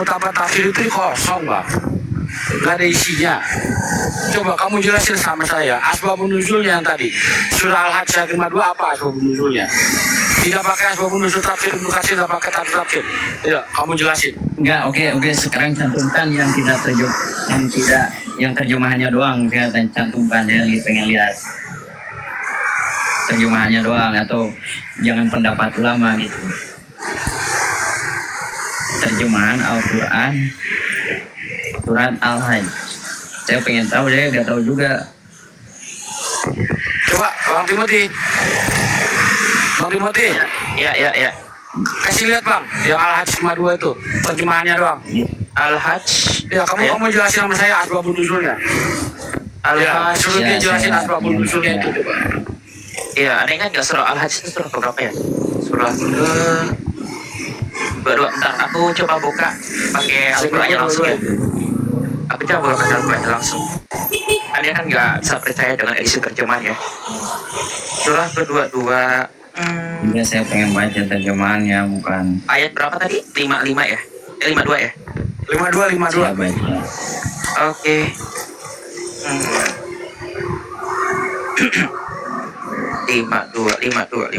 mutabat tafsir itu kosong, Bang. Gak ada isinya. Coba kamu jelasin sama saya asbabun nuzulnya yang tadi. Surah Al-Hajj ayat 52 apa asbabun nuzulnya? Tidak pakai asbabun nuzul tafsir Ibnu Katsir, tidak pakai tafsir. Tidak, kamu jelasin. Enggak, oke. Sekarang cantumkan yang tidak yang terjemahannya doang. Saya cantumkan ya, pengen lihat terjemahannya doang, atau jangan pendapat ulama gitu. Terjemahan Al-Quran surat Al-Hajj. Saya pengen tahu, saya nggak tahu juga. Coba Bang Timothy. Ya. Kasih lihat Bang, yang Al-Hajj 52 itu terjemahannya doang. Al-Hajj. Ya, kamu jelasin sama saya asbabun nuzulnya. Al-Hajj, suruh dia jelasin asbabun nuzulnya itu. Iya, ada ingat nggak surah Al-Hajj itu surah berapa ya? Surah kedua. Bentar, aku coba buka pakai Al-Qurannya langsung ya. Aku coba buka Al-Qurannya langsung. Anda kan nggak bisa percaya dengan edisi terjemahannya. Surah kedua. Iya, saya pengen baca terjemahannya, bukan. Ayat berapa tadi? 55 ya? 52 ya? 52. Saya baca. Oke. 52.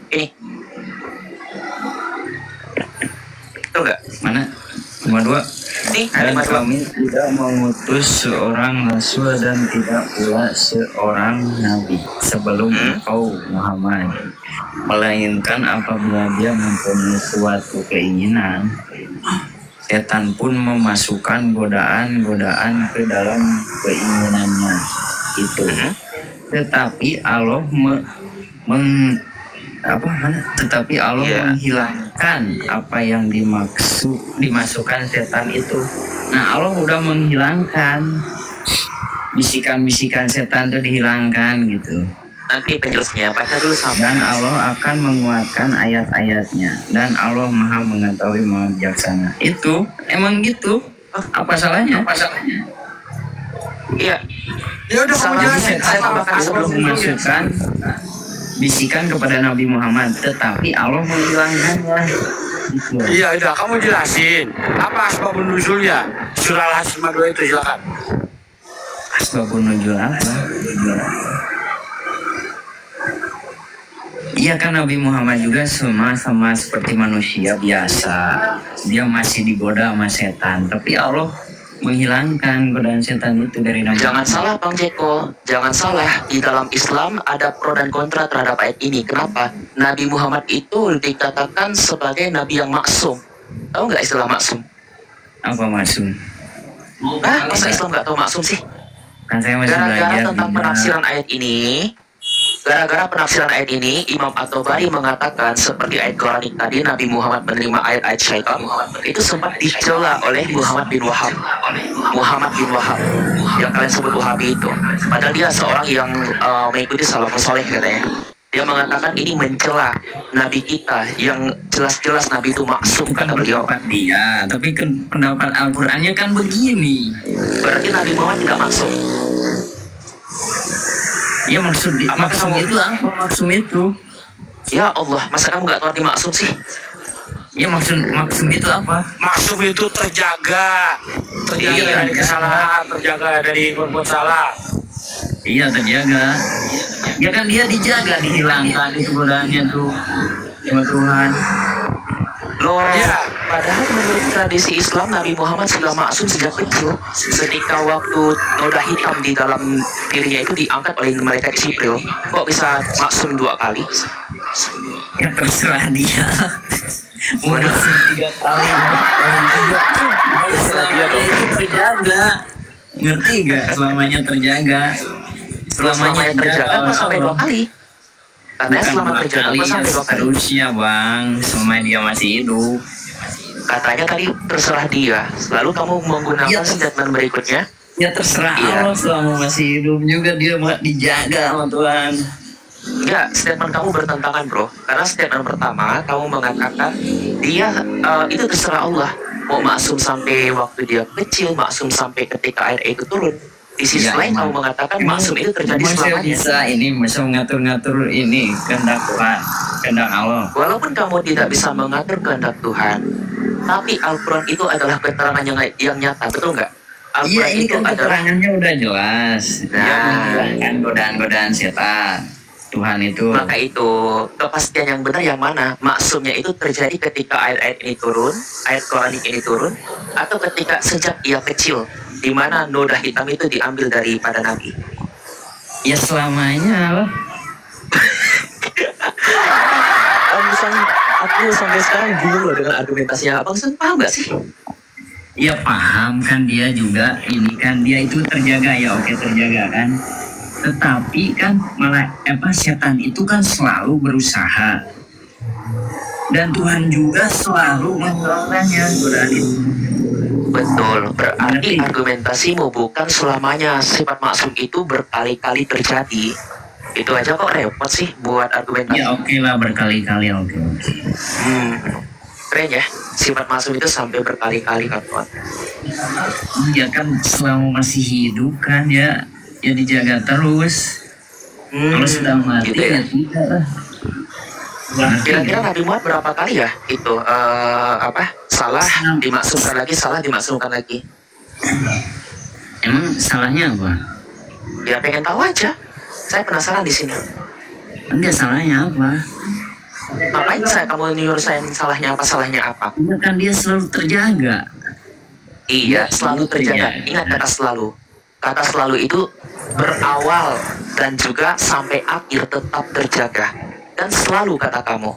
Ini. Itu enggak? Mana? 52. Nih, Dan kami tidak mengutus seorang rasul dan tidak pula seorang nabi sebelum engkau Muhammad, melainkan apabila dia mempunyai suatu keinginan, setan pun memasukkan godaan-godaan ke dalam keinginannya itu. Tetapi Allah menghilangkan apa yang dimasukkan setan itu. Nah, Allah udah menghilangkan bisikan-bisikan setan itu, dihilangkan gitu. Nanti penjelasnya baca dulu sama. Dan Allah akan menguatkan ayat-ayatnya, dan Allah Maha mengetahui, Maha bijaksana. Itu emang gitu. Apa salahnya? Iya. Ya udah, kamu jelasin. Saya tambahkan Allah memasukkan bisikan kepada Nabi Muhammad, tetapi Allah menghilangkannya. Gitu. Iya, udah kamu jelasin. Apa asbabun nuzulnya? Surah Al-Hajj 52 itu silakan. Asbabun nuzul apa? Iya kan, Nabi Muhammad juga sama seperti manusia biasa. Dia masih digoda sama setan, tapi Allah menghilangkan godaan setan itu dari Nabi. Jangan salah Bang Jeko, jangan salah. Di dalam Islam ada pro dan kontra terhadap ayat ini. Kenapa? Nabi Muhammad itu dikatakan sebagai nabi yang maksum. Tahu nggak istilah maksum? Apa maksum? Masa Islam nggak tahu maksum sih? Kan saya masih Gara-gara belajar tentang penafsiran ayat ini, Imam At-Tabari mengatakan seperti ayat Quranik tadi, Nabi Muhammad menerima ayat-ayat syaitan itu sempat dicela oleh Muhammad bin Wahab yang kalian sebut Wahabi itu. Padahal dia seorang yang mengikuti salafus saleh katanya. Dia mengatakan ini mencela Nabi kita yang jelas-jelas Nabi itu maksum, kata beliau. Dia, tapi pendapat Al-Qur'annya kan begini. Berarti Nabi Muhammad tidak maksum. Ya maksum itu apa? Maksum itu? Ya Allah, masa kamu nggak tahu arti maksum sih? Ya maksum itu apa? Maksum itu terjaga dari kesalahan, terjaga dari berbuat salah. Iya, terjaga. Ya kan dia dijaga, dihilangkan itu godaannya tuh sama Tuhan. Loh, ya. Padahal menurut tradisi Islam Nabi Muhammad sudah maksum sejak kecil. Ketika waktu noda hitam di dalam dirinya itu diangkat oleh malaikat Jibril, kok bisa maksum 2 kali? Ya terserah dia. Mau 3 kali, dia terjaga. Ngerti gak? Selamanya terjaga. Selamanya terjaga apa sampai 2 kali? Katanya selama terjaga apa sampai 2 kali? Harusnya Bang, selama dia masih hidup. Katanya tadi terserah dia. Lalu kamu menggunakan statement berikutnya. Ya terserah Allah, selama masih hidup juga dia dijaga sama Tuhan. Enggak, statement kamu bertentangan bro. Karena statement pertama kamu mengatakan dia itu terserah Allah. Mau maksum sampai waktu dia kecil, maksum sampai ketika air itu turun. Di sisi lain kamu mengatakan maksum itu terjadi Emang saya selamanya. bisa ini bisa mengatur-ngatur ini kehendak Tuhan, kehendak Allah. Walaupun kamu tidak bisa mengatur kehendak Tuhan, tapi Al-Quran itu adalah keterangan yang nyata, betul nggak? Iya, Al-Quran ini itu kan adalah keterangannya udah jelas. Dia Nah. menghilangkan godaan-godaan setan. Tuhan itu. maka itu kepastian yang benar yang mana? Maksumnya itu terjadi ketika ayat-ayat ini turun, ayat Quranik ini turun, atau ketika sejak ia kecil, di mana noda hitam itu diambil daripada Nabi. Ya selamanya loh. Aku sampai sekarang bingung loh dengan argumentasinya. Abang Sun paham nggak sih? Ya paham kan dia juga ini kan dia itu terjaga ya oke terjaga kan. Tetapi kan malah setan itu kan selalu berusaha. Dan Tuhan juga selalu menghilangkannya godaan itu. Betul, berarti argumentasimu bukan selamanya sifat maksum itu berkali-kali terjadi. Itu aja kok repot sih buat argumentasi. Ya oke lah berkali-kali oke. Keren ya, sifat maksum itu sampai berkali-kali kan Tuhan. Ya kan selama masih hidup kan ya dijaga terus. Kalau sudah mati gitu ya. ya tidak lah. Kira-kira Nabi Muhammad berapa kali ya itu salah dimaksumkan lagi, salah dimaksumkan lagi? Emang salahnya apa? Ya pengen tahu aja. Saya penasaran di sini. Enggak salahnya apa? Ngapain kamu nyuruh saya salahnya apa? Ya kan dia selalu terjaga. Iya, selalu terjaga. Ingat kata selalu. Kata selalu itu berawal dan juga sampai akhir tetap terjaga. Dan selalu kata kamu.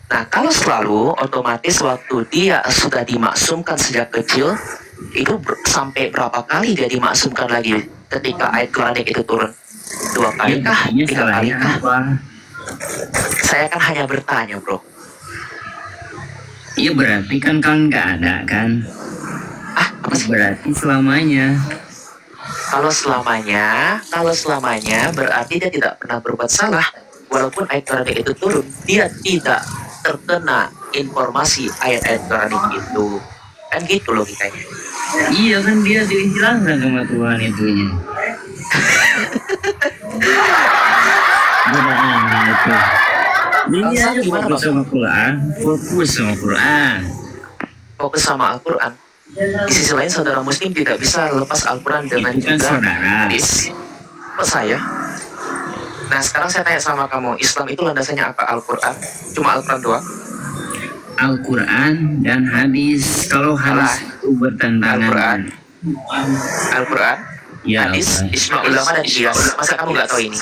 Nah, kalau selalu, otomatis waktu dia sudah dimaksumkan sejak kecil, itu sampai berapa kali dia dimaksumkan lagi ketika ayat Quranik itu turun? 2 kali kah? 3 kali kah? Saya kan hanya bertanya, bro. Iya berarti kan nggak ada kan? Apa sih? Berarti selamanya. Kalau selamanya berarti dia tidak pernah berbuat salah. Walaupun ayat Quranik itu turun, dia tidak terkena informasi ayat-ayat Quranik itu. Kan gitu logikanya. Iya kan dia dihilangkan sama Tuhan itunya. Godaan itu. Dia aja fokus sama Quran, Fokus sama Al-Quran. Di sisi lain saudara muslim tidak bisa lepas Al-Quran dengan Itu kan juga saudara. hadis. Saya. Nah sekarang saya tanya sama kamu, Islam itu landasannya apa? Al-Quran? Cuma Al-Quran doang? Al-Quran dan hadis. Kalau hadis itu bertentangan. Al-Quran, Ya, hadis, Al-Quran. ijma ulama dan qiyas. Masa kamu nggak tahu ini?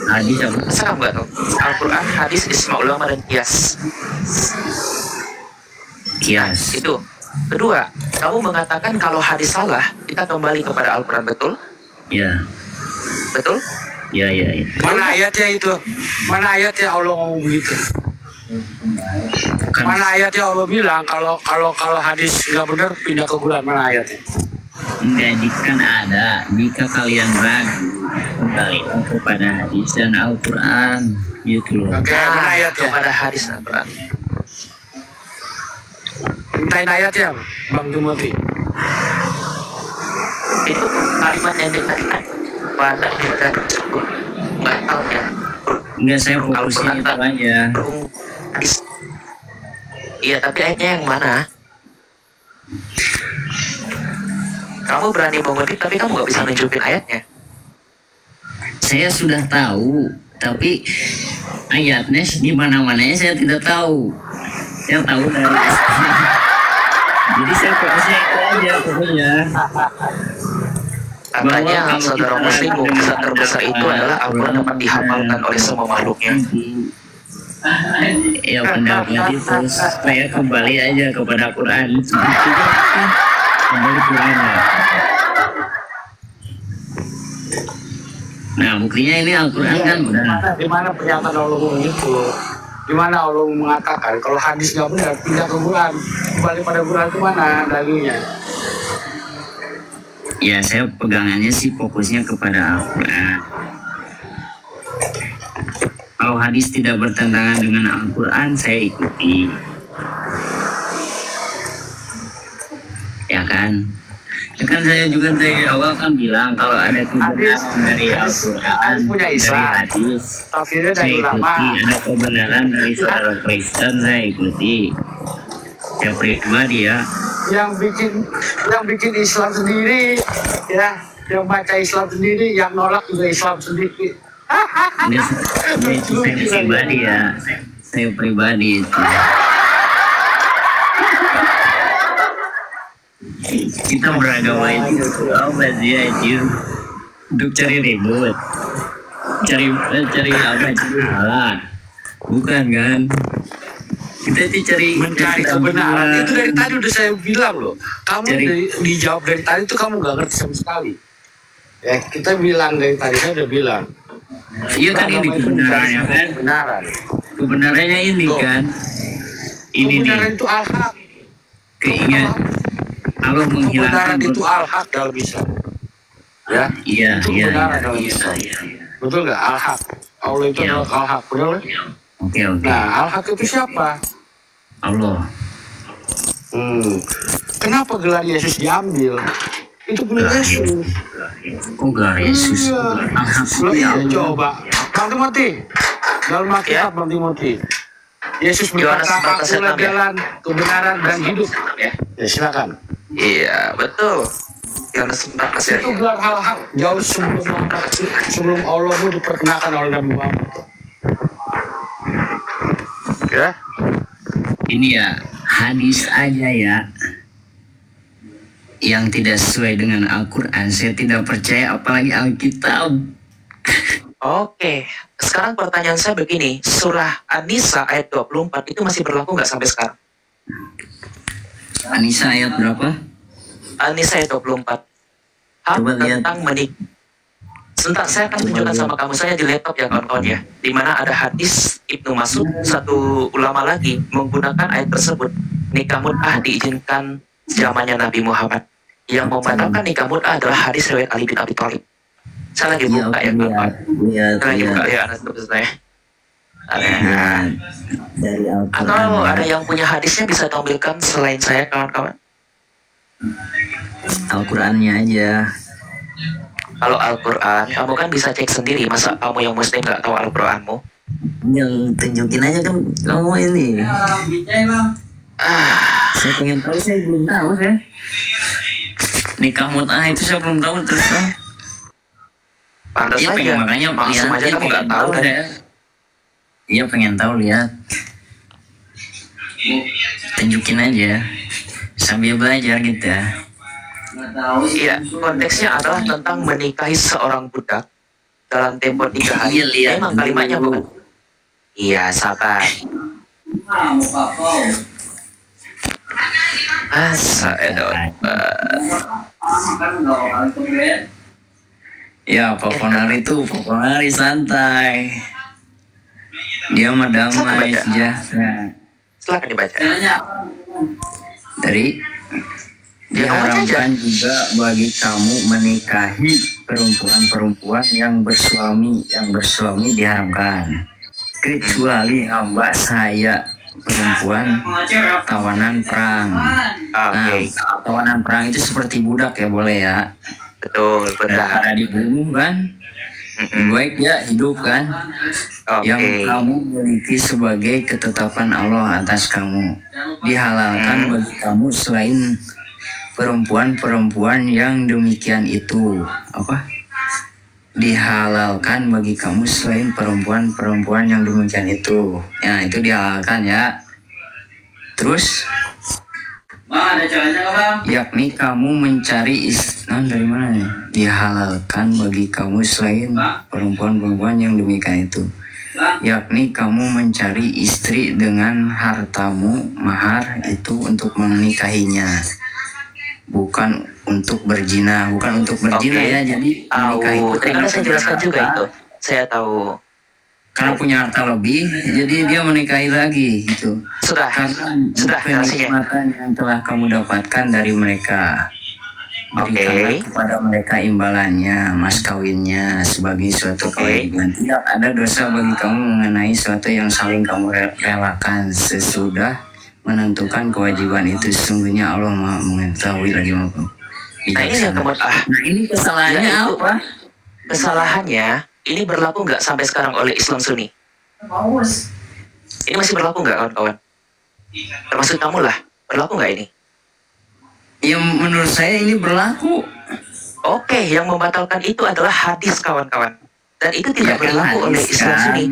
Hadis apa? Masa kamu nggak tahu? Al-Quran, hadis, ijma ulama dan qiyas. Kias. Itu. Kedua, kamu mengatakan kalau hadis salah, kita kembali kepada Al-Quran, betul? Ya. Betul? Ya. Mana ayatnya itu? Mana ayatnya Allah ngomong begitu? Kan Mana ayatnya Allah bilang kalau hadis nggak benar pindah ke bulan? Mana ayatnya? enggak kan ada. Jika kalian ragu, kembalikan kepada hadis dan Al-Quran. Gitu loh. Oke, mana ayatnya? Kepada hadis Al-Quran. Mintain ayatnya, Bang Timothy. Itu kalimat yang dikatakan pada kita cukup batal ya. Enggak, saya fokusnya itu aja. Hadis. Iya, tapi ayatnya yang mana? Kamu berani mengutip tapi kamu nggak bisa nunjukin ayatnya. Saya sudah tahu, tapi ayatnya di mana-mananya saya tidak tahu. Saya tahu dari jadi saya fokusnya itu aja pokoknya. Katanya saudara muslim mukjizat terbesar itu adalah Al-Quran dapat dihafalkan oleh semua makhluknya. Ya benar jadi terus saya kembali aja kepada Quran. Kembali Quran ya. Nah buktinya ini Al-Quran kan udah. Di mana pernyataan Allah itu? Di mana Allah mengatakan kalau hadis nggak benar pindah ke Quran, kembali pada Quran itu mana dalilnya? Ya saya pegangannya sih fokusnya kepada Al-Quran. Kalau hadis tidak bertentangan dengan Al-Quran saya ikuti. Ya kan? Kan saya juga dari awal kan bilang kalau ada kebenaran dari Al-Quran, punya dari Islam. hadis, Tafsirnya saya dari ulama. ikuti. Ada kebenaran dari saudara Kristen, saya ikuti. Yang pribadi ya. Yang bikin Islam sendiri, ya, yang baca Islam sendiri, yang nolak juga Islam sendiri. Itu saya pribadi ya. Saya pribadi itu. Kita beragama itu apa sih itu? Untuk cari ribut, cari apa? Cari salah, bukan kan? Kita itu Mencari kebenaran. Itu dari tadi udah saya bilang loh. Kamu dijawab dari tadi itu kamu gak ngerti sama sekali. Ya kita bilang dari tadi, saya udah bilang. Iya kan ini kebenarannya kan? Kebenaran. Kebenarannya ini kan? Ini Kebenaran nih. itu al-haq. Keingat Allah menghilangkan. Kebenaran itu al-haq dalam Islam. Ya. Iya. Iya. Betul nggak? Al-haq. Allah itu Ya. adalah al-haq. Benar nggak? Oke. Nah, al-haq itu siapa? Allah. Kenapa gelar Yesus diambil? Itu benar Yesus. Oh gelar Yesus. Iya. Loh, iya, coba. Bang Timothy. Dalam Alkitab, Bang Timothy. Yesus Yohanes berkata, 14 ayat 6 akulah ya. jalan, kebenaran, dan hidup. Ya. Ya, silakan. Iya, betul. Yohanes 14 ya. Itu gelar hal-hal jauh sebelum Allah itu diperkenalkan oleh Nabi Muhammad. Ya. Ini ya hadis aja ya yang tidak sesuai dengan Al-Quran saya tidak percaya, apalagi Alkitab. Oke, sekarang pertanyaan saya begini, surah An-Nisa ayat 24 itu masih berlaku nggak sampai sekarang? Anissa ayat berapa? An-Nisa ayat 24. Hak Coba lihat. tentang menik. Sebentar, saya akan tunjukkan sama kamu, saya di laptop ya kawan-kawan ya. Di mana ada hadis Ibnu Mas'ud, satu ulama lagi menggunakan ayat tersebut. Nikah mut'ah diizinkan zamannya Nabi Muhammad. Yang membatalkan nikah mut'ah adalah hadis riwayat Ali bin Abi Thalib. Saya lagi buka ya kawan-kawan. Saya lagi buka ya anak saya. Dari Al-Quran. Atau ada yang punya hadisnya bisa tampilkan selain saya kawan-kawan. Al-Qurannya aja. Kalau Al-Quran, kamu kan bisa cek sendiri. Masa kamu yang muslim nggak tahu Al-Quranmu? Yang tunjukin aja kan kamu ini. Saya pengen tahu, saya belum tahu saya. Nikah mut'ah itu saya belum tahu terus. Pantas Iya saja. pengen, makanya Maksum aja kamu nggak tahu kan? Iya pengen tahu, lihat. Tunjukin aja sambil belajar gitu ya. Iya, konteksnya adalah tentang menikahi seorang budak dalam tempo 3 hari. Iya, lihat. Memang kalimatnya bukan? Iya, sabar. Ya, Poponari itu Poponari santai. Dia mah damai Baca. sejahtera. Silakan dibaca. Dari diharamkan juga bagi kamu menikahi perempuan-perempuan yang bersuami diharamkan, kecuali hamba saya perempuan tawanan perang. Oke, Nah, tawanan perang itu seperti budak ya, boleh ya, betul, benar. daripada dibunuh kan, baik ya hidup kan, yang Oke, kamu miliki sebagai ketetapan Allah atas kamu, dihalalkan bagi kamu selain perempuan-perempuan yang demikian itu. Apa? Dihalalkan bagi kamu selain perempuan-perempuan yang demikian itu. Ya, itu dihalalkan ya. Terus yakni kamu mencari dari mana nih? Dihalalkan bagi kamu selain perempuan-perempuan yang demikian itu. Yakni kamu mencari istri dengan hartamu mahar itu untuk menikahinya, bukan untuk berzina, Oke. ya. Jadi menikahi tahu. itu Tadi kan saya jelaskan juga itu. Saya tahu. karena punya harta lebih, jadi dia menikahi lagi gitu. Sudah, Karena sudah narasinya. kenikmatan yang telah kamu dapatkan dari mereka, berikanlah Oke. kepada mereka imbalannya, mas kawinnya sebagai suatu Oke. kewajiban. Tidak ada dosa bagi kamu mengenai suatu yang saling kamu relakan sesudah menentukan kewajiban itu. Sesungguhnya Allah Maha mengetahui lagi mampu. Nah ini yang kemudian Nah ini kesalahannya Ya, itu. apa? kesalahannya ini berlaku nggak sampai sekarang oleh Islam Sunni? Ini masih berlaku nggak kawan-kawan? Termasuk kamu lah, berlaku nggak ini? Yang menurut saya ini berlaku. Oke, yang membatalkan itu adalah hadis kawan-kawan. Dan itu tidak Ya kan, berlaku oleh hadis Islam kan. Sunni.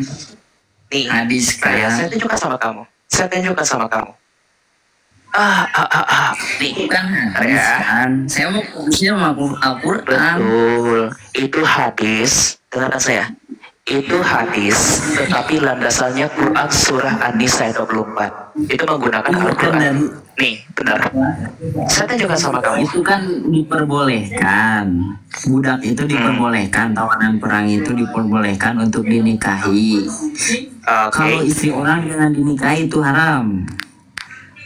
Nih, Hadis saya kan. tunjukkan sama kamu. Saya tunjukkan sama kamu. Nih, Bukan hadis Ya. kan. Saya mau fokusnya sama Al-Quran. betul. Itu hadis. Dengarkan saya. Itu hadis, tetapi landasannya Quran surah An-Nisa ayat 24. Itu menggunakan Bukan Al-Quran. dari Nih, benar. Saya tunjukkan sama kamu. itu kan diperbolehkan. Budak itu diperbolehkan, tawanan perang itu diperbolehkan untuk dinikahi. Kalau Oke. istri orang jangan dinikahi itu haram.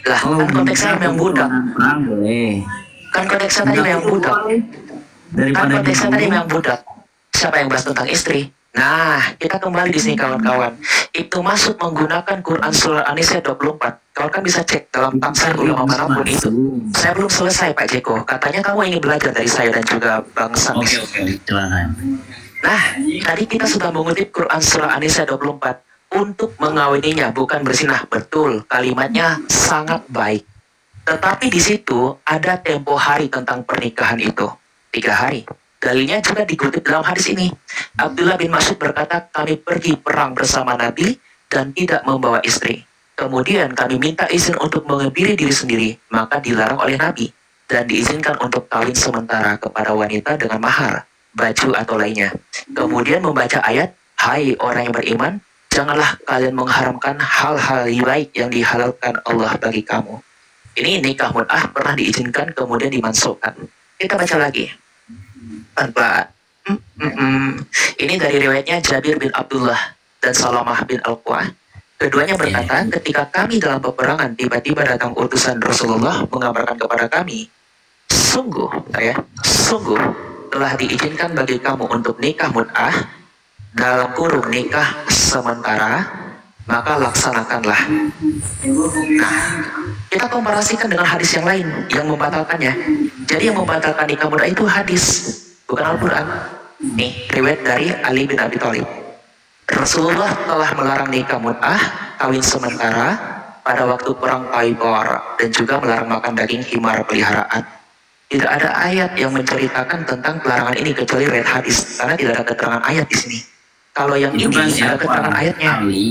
Lah, Kalau kan konteksnya budak yang untuk budak. tawanan perang boleh. Kan konteksnya tadi yang itu budak. boleh. Kan Daripada konteksnya tadi dibunuh. yang budak. Siapa yang bahas tentang istri? Nah, kita kembali di sini kawan-kawan. Itu masuk menggunakan Quran surah An-Nisa 24. Kawan kan bisa cek dalam tafsir ulama manapun itu. Saya belum selesai Pak Jeko. Katanya kamu ingin belajar dari saya dan juga Bang Sam. Oke, silakan. Nah, tadi kita sudah mengutip Quran surah An-Nisa 24 untuk mengawininya, bukan berzinah. Betul, kalimatnya sangat baik. Tetapi di situ ada tempo hari tentang pernikahan itu. 3 hari. Dalilnya juga dikutip dalam hadis ini. Abdullah bin Mas'ud berkata, kami pergi perang bersama Nabi dan tidak membawa istri. Kemudian kami minta izin untuk mengebiri diri sendiri, maka dilarang oleh Nabi. Dan diizinkan untuk kawin sementara kepada wanita dengan mahar, baju atau lainnya. Kemudian membaca ayat, hai orang yang beriman, janganlah kalian mengharamkan hal-hal baik yang dihalalkan Allah bagi kamu. Ini nikah mut'ah pernah diizinkan kemudian dimansuhkan. Kita baca lagi. Tanpa Ini dari riwayatnya Jabir bin Abdullah dan Salamah bin Al-Qwa. Keduanya berkata, ketika kami dalam peperangan tiba-tiba datang utusan Rasulullah mengabarkan kepada kami, sungguh telah diizinkan bagi kamu untuk nikah mut'ah dalam kurung nikah sementara, maka laksanakanlah. Nah, kita komparasikan dengan hadis yang lain yang membatalkannya. Jadi yang membatalkan nikah mut'ah itu hadis, bukan Al-Quran. Nih, riwayat dari Ali bin Abi Thalib. Rasulullah telah melarang nikah mut'ah, kawin sementara, pada waktu perang Khaibar dan juga melarang makan daging himar peliharaan. Tidak ada ayat yang menceritakan tentang pelarangan ini kecuali riwayat hadis, karena tidak ada keterangan ayat di sini. Kalau yang Itu kan ini ada siapa? keterangan ayatnya. Ali.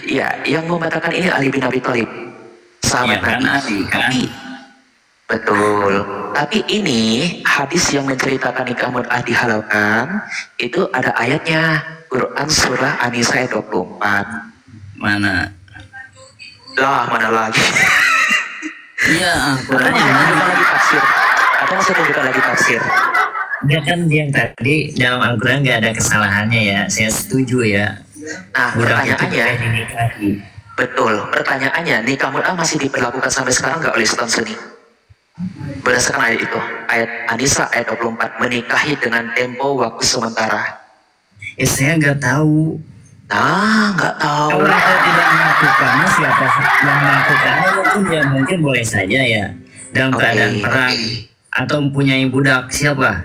Iya, yang membatalkan ini Ali bin Abi Thalib, sahabat Iya kan, Nabi. Ali kan. Tapi betul. Tapi ini hadis yang menceritakan nikah mut'ah dihalalkan itu ada ayatnya, Quran surah An-Nisa ayat 24. Mana? Lah, mana lagi? Iya, Atau Al-Quran masih yang mana? tunjukkan lagi tafsir? Atau masih tunjukkan lagi tafsir? Ya kan yang tadi dalam Al-Quran nggak ada kesalahannya ya. Saya setuju ya. Nah, Budak itu pertanyaannya, boleh dinikahi. betul. Pertanyaannya, nikah mut'ah masih diperlakukan sampai sekarang nggak oleh Islam Sunni? Berdasarkan ayat itu, ayat An-Nisa ayat 24, menikahi dengan tempo waktu sementara. Saya nggak tahu. Nah, nggak tahu. Kalau kita tidak melakukannya, siapa yang melakukannya mungkin boleh saja ya. Dalam Oke. keadaan perang atau mempunyai budak siapa?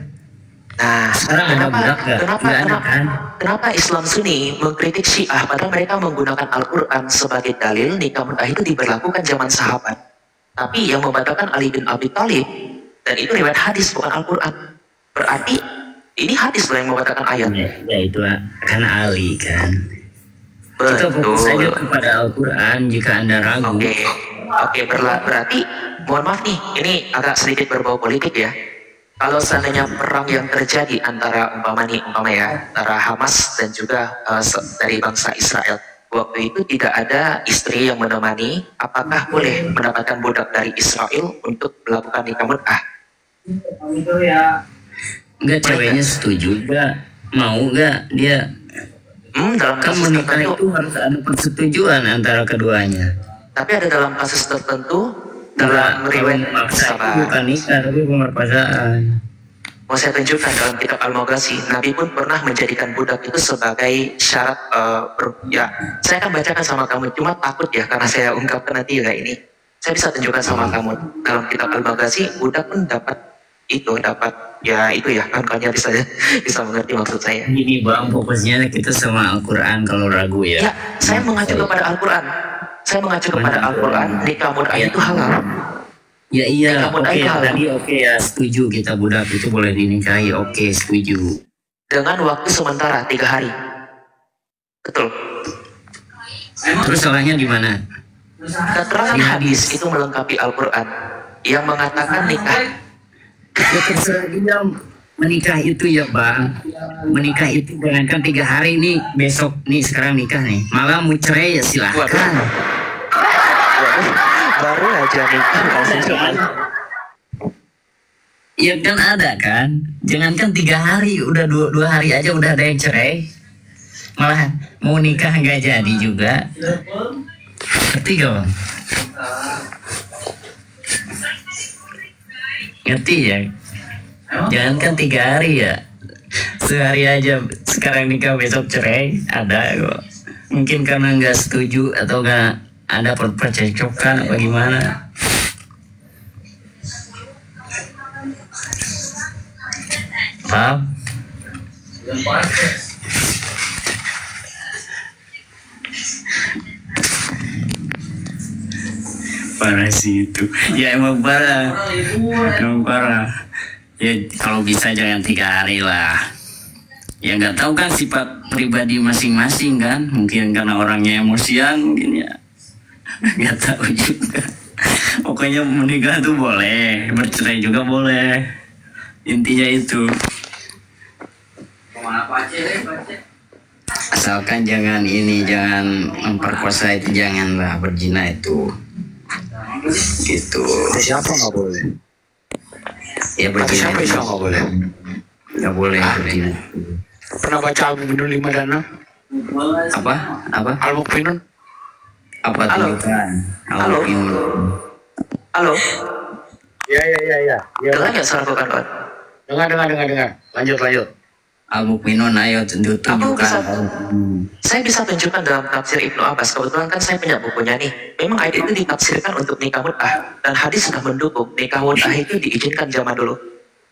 Nah, Sekarang ada budak nggak? Nggak ada kan? kenapa Islam Sunni mengkritik Syiah padahal mereka menggunakan Al-Quran sebagai dalil nikah mut'ah itu diberlakukan zaman sahabat. Tapi yang membatalkan Ali bin Abi Thalib, dan itu riwayat hadis bukan Al-Quran. Berarti ini hadis loh yang membatalkan ayat. Ya itu karena Ali kan. Kita fokus saja Betul. kepada Al-Quran jika Anda ragu. Oke, berarti mohon maaf nih, ini agak sedikit berbau politik ya. Kalau seandainya perang yang terjadi antara umpama ya, antara Hamas dan juga dari bangsa Israel, waktu itu tidak ada istri yang menemani, apakah boleh mendapatkan budak dari Israel untuk melakukan nikah mut'ah? Enggak, ceweknya setuju enggak? Mau enggak dia? Dalam Kan kasus menikah tertentu, itu harus ada persetujuan antara keduanya. tapi ada dalam kasus tertentu dalam riwayat Memaksa itu sahabat. bukan nikah tapi pemerkosaan. Mau saya tunjukkan dalam kitab Al-Maghazi, Nabi pun pernah menjadikan budak itu sebagai syarat ya. Saya akan bacakan sama kamu, cuma takut ya karena saya ungkapkan nanti juga ini. Saya bisa tunjukkan sama kamu dalam kitab Al-Baghazi, budak pun dapat ya itu ya kan kalian bisa mengerti maksud saya. Ini bang, fokusnya kita sama Al-Quran kalau ragu ya. Ya, saya mengacu kepada Al-Quran. Saya mengacu kepada Al-Quran, nikah mut'ah itu halal. Ya iya, Nikah mut'ah oke itu halal. tadi oke ya, setuju kita budak itu boleh dinikahi, oke setuju. Dengan waktu sementara 3 hari. Betul. Terus salahnya di mana? Keterangan hadis itu melengkapi Al-Quran yang mengatakan nikah. Ya terserah dia menikah itu ya bang. Menikah itu jangankan 3 hari nih, besok nih sekarang nikah nih. Malah mau cerai ya silahkan. Waduh, baru aja nikah langsung cerai. Ya kan ada kan. Jangankan 3 hari, udah 2 hari aja udah ada yang cerai. Malah mau nikah nggak jadi juga. Ngerti gak bang? Ngerti ya? Jangankan 3 hari ya, sehari aja sekarang nikah besok cerai ada kok. Mungkin karena nggak setuju atau nggak ada percekcokan apa gimana. Paham? Parah sih itu. Ya emang parah. Emang parah. Ya kalau bisa jangan 3 hari lah. Ya nggak tahu kan sifat pribadi masing-masing kan. Mungkin karena orangnya emosian mungkin ya. Nggak tahu juga. Pokoknya menikah tuh boleh, bercerai juga boleh. Intinya itu. Asalkan jangan jangan memperkosa itu, janganlah berzina itu. Gitu. Siapa nggak boleh? Ya berzina Siapa itu yang nggak boleh? nggak boleh berzina. Pernah baca Al-Mu'minun 5 dan 6? Apa? Al-Mu'minun? Apa Halo. tunjukkan? Halo. Halo, Ya. dengar nggak suara bukan kawan? Dengar. Lanjut. Al-Mu'minun, ayo Aku tunjukkan. bisa, saya bisa tunjukkan dalam tafsir Ibnu Abbas. Kebetulan kan saya punya bukunya nih. Memang ayat itu ditafsirkan untuk nikah mut'ah, dan hadis sudah mendukung nikah mut'ah itu diizinkan zaman dulu.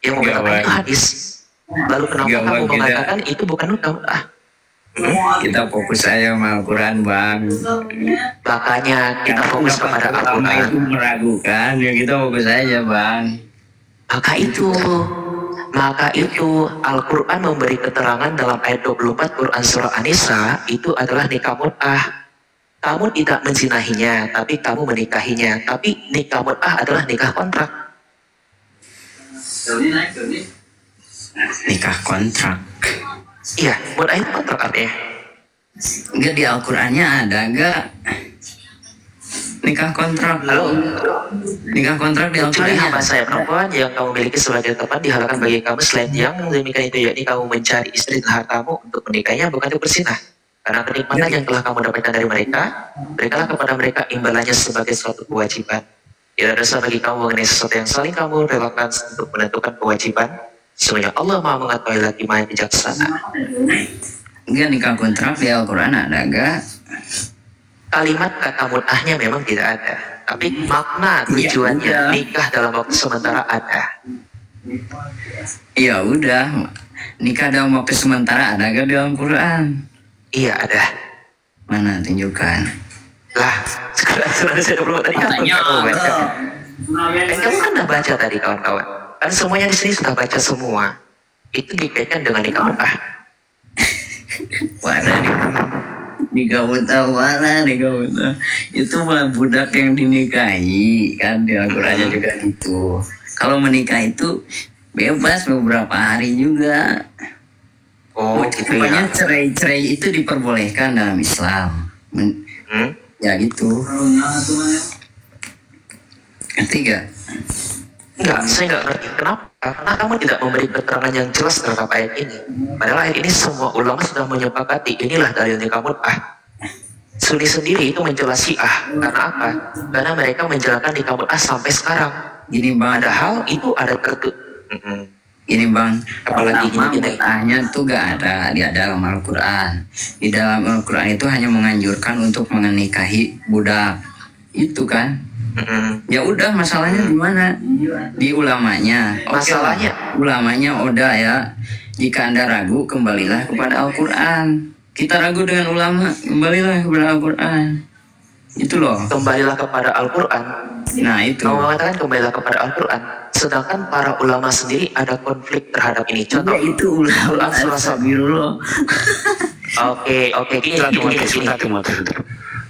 Yang mengatakan itu hadis. Lalu kenapa Nggak, kamu Bang, kita- mengatakan itu bukan nikah mut'ah? Kita fokus aja sama Al-Quran bang. Makanya kita fokus kepada Ulama Al-Quran. itu meragukan, ya kita fokus aja bang. Maka itu Al-Quran memberi keterangan dalam ayat 24 Quran Surah An-Nisa itu adalah nikah mut'ah. Kamu tidak menzinahinya, tapi kamu menikahinya. Tapi nikah mut'ah adalah nikah kontrak. Nikah kontrak. Iya, mut'ah itu kontrak artinya. Enggak, di Al-Qurannya ada enggak nikah kontrak? Halo, Nikah kontrak di kecuali Al-Qurannya hamba saya perempuan yang kamu miliki sebagai teman dihalalkan bagi kamu selain yang demikian itu, yakni kamu mencari istri dan hartamu untuk menikahnya, bukan untuk berzinah. Karena kenikmatan yang telah kamu dapatkan dari mereka, berikanlah kepada mereka imbalannya sebagai suatu kewajiban. Tidak ada dosa bagi kamu mengenai sesuatu yang saling kamu relakan untuk menentukan kewajiban. Sesungguhnya Allah Maha mengetahui lagi Maha bijaksana. Enggak, nikah kontrak di Al-Quran ada enggak? Kalimat kata mut'ahnya memang tidak ada, tapi makna tujuannya udah. nikah dalam waktu sementara ada. Ya udah, nikah dalam waktu sementara ada enggak di Al-Quran? Iya ada. Mana tunjukkan. Lah, sekarang saya belum tadi kan kamu baca. Kan kamu kan udah baca tadi kawan-kawan. Kan semuanya di sini sudah baca semua. Itu dikaitkan dengan nikah mut'ah. Mana nikah mut'ah, mana nikah mut'ah? Itu malah budak yang dinikahi kan, di Al-Qurannya juga gitu. Kalau menikah itu bebas beberapa hari juga. Oh, gitu Pokoknya ya. cerai itu diperbolehkan dalam Islam. Ya gitu. Ngerti gak? Enggak, saya enggak ngerti. Kenapa? Karena kamu tidak memberi keterangan yang jelas terhadap ayat ini. Padahal ayat ini semua ulama sudah menyepakati. Inilah dalil nikah mut'ah. Sunni sendiri itu menjelas Syiah. Karena apa? Karena mereka menjalankan nikah mut'ah sampai sekarang. Gini bang, Padahal itu ada Gini bang, Apalagi pertama gini-gini. mut'ahnya tuh gak ada di dalam Al-Quran. Di dalam Al-Quran itu hanya menganjurkan untuk menikahi budak. Itu kan. Ya udah, masalahnya di mana? Di ulamanya. Masalahnya Ulamanya udah ya. Jika Anda ragu, kembalilah kepada Al-Quran. Kita ragu dengan ulama, kembalilah kepada Al-Quran. Itu loh. kembalilah kepada Al-Quran. Nah itu. Kamu mengatakan kembalilah kepada Al-Quran, sedangkan para ulama sendiri ada konflik terhadap ini. Contoh, Ya itu ulama. Astagfirullah. Oke, gini.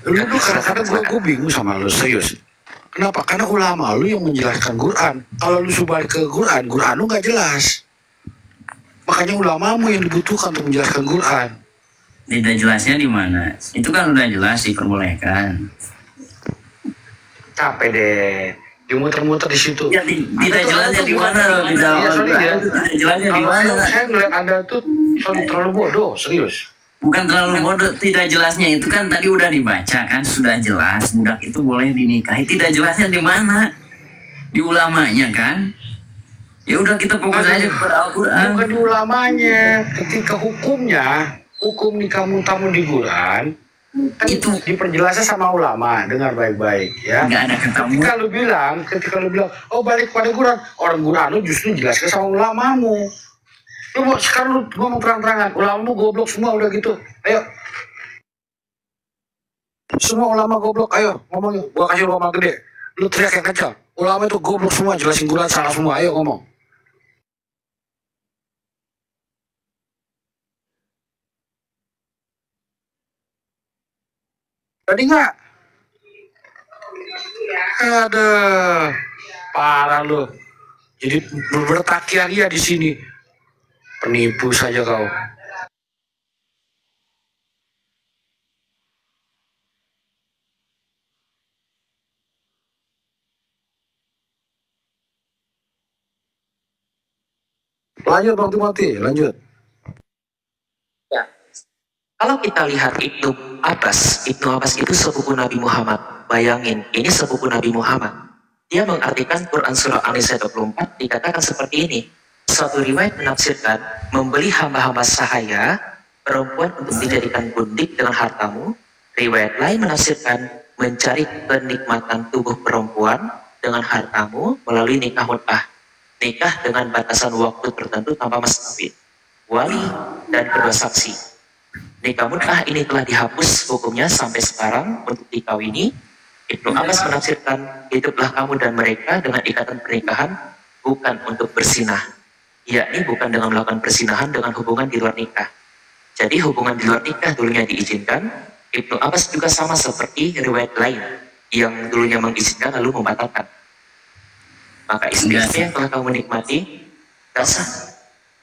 Lu kadang-kadang gue bingung sama lu, serius. Kenapa? Karena ulama lu yang menjelaskan Quran. Kalau lu balik ke Quran lu nggak jelas. Makanya ulamamu yang dibutuhkan untuk menjelaskan Quran. Tidak jelasnya di mana? Itu kan udah jelas diperbolehkan. Capek deh. Dimuter-muter di situ. Ya, tidak jelasnya di mana? Tidak jelasnya di mana? Saya ngeliat Anda tuh terlalu bodoh, serius. Bukan terlalu bodoh, tidak jelasnya itu kan tadi udah dibaca kan, sudah jelas budak itu boleh dinikahi. Tidak jelasnya di mana? Di ulamanya kan? Ya udah, kita fokus aja kepada Al-Quran. Bukan di ulamanya, ketika hukum nikah mutamun di Quran kan Itu diperjelasnya sama ulama dengan baik-baik ya. nggak ada ketemu. Ketika lu bilang, oh balik pada Quran, orang Quran lu justru jelaskan sama ulamamu. Sekarang lu ngomong terang-terangan, ulamamu goblok semua udah gitu. Ayo. Semua ulama goblok, ayo ngomong yuk. Gua kasih ulama gede. Lu teriak yang kencang. Ulama itu goblok semua, jelasin Quran salah semua. Ayo ngomong. Tadi nggak? Ada parah lu. Jadi bertakian di sini. Penipu saja kau. Lanjut Bang Timothy, lanjut. Ya. Kalau kita lihat Ibnu Abbas itu sepupu Nabi Muhammad. Bayangin, ini sepupu Nabi Muhammad. Dia mengartikan Quran surah An-Nisa 24 dikatakan seperti ini. Suatu riwayat menafsirkan, membeli hamba-hamba sahaya, perempuan untuk dijadikan gundik dengan hartamu. Riwayat lain menafsirkan, mencari kenikmatan tubuh perempuan dengan hartamu melalui nikah mut'ah. Nikah dengan batasan waktu tertentu tanpa mas kawin, wali, dan kedua saksi. Nikah mut'ah ini telah dihapus hukumnya sampai sekarang untuk dikawini. Ibnu Abbas menafsirkan, hiduplah kamu dan mereka dengan ikatan pernikahan, bukan untuk bersinah. Yakni bukan dengan melakukan persinahan dengan hubungan di luar nikah. Jadi hubungan di luar nikah dulunya diizinkan. Ibnu Abbas juga sama seperti riwayat lain yang dulunya mengizinkan lalu membatalkan. Maka istri-istri yang telah kamu nikmati gak sah.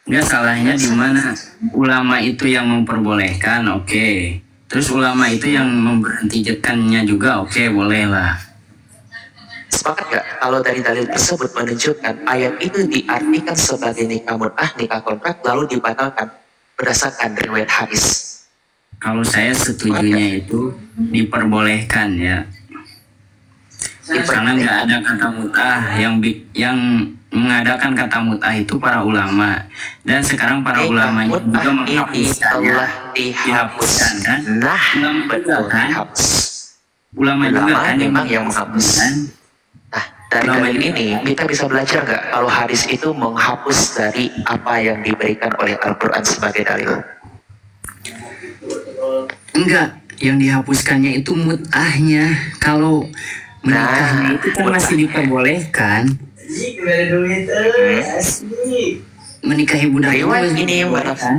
Nggak, salahnya di mana? Ulama itu yang memperbolehkan, oke. Terus ulama itu yang memberhentikannya juga, oke, boleh lah. Sepakat gak kalau dari dalil tersebut menunjukkan ayat itu diartikan sebagai nikah mut'ah, nikah kontrak, lalu dibatalkan berdasarkan riwayat hadis? Kalau saya setujunya itu diperbolehkan ya. Karena nggak ada kata mut'ah, yang mengadakan kata mut'ah itu para ulama, dan sekarang para ulama juga menghapuskannya, dihapuskan kan? Nah, betul kan? Ulama juga kan memang yang menghapus. Nah, dari dalil ini kita bisa belajar nggak kalau hadis itu menghapus dari apa yang diberikan oleh Al-Quran sebagai dalil? Enggak, yang dihapuskannya itu mut'ahnya. Kalau menikahnya itu kan masih diperbolehkan. Menikahi budak Riwayat itu ini diperbolehkan.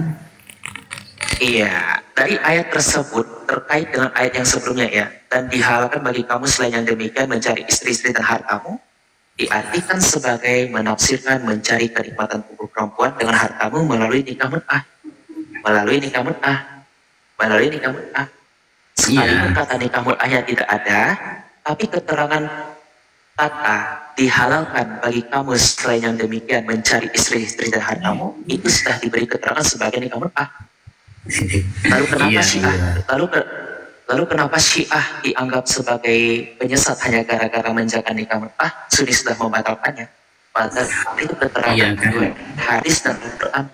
Iya, dari ayat tersebut terkait dengan ayat yang sebelumnya ya, dan dihalalkan bagi kamu selain yang demikian mencari istri-istri dan hartamu, diartikan sebagai menafsirkan mencari kenikmatan tubuh perempuan dengan hartamu melalui nikah mut'ah, melalui nikah mut'ah, melalui nikah mut'ah. Sekalipun kata nikah mut'ahnya tidak ada, tapi keterangan kata dihalalkan bagi kamu selain yang demikian mencari istri-istri dan hartamu, itu sudah diberi keterangan sebagai nikah mut'ah. Lalu kenapa Syiah? Lalu kenapa Syiah dianggap sebagai penyesat hanya gara-gara menjaga nikah mut'ah? Sunni sudah membatalkannya. Padahal itu keterangan hadis dan Al-Quran.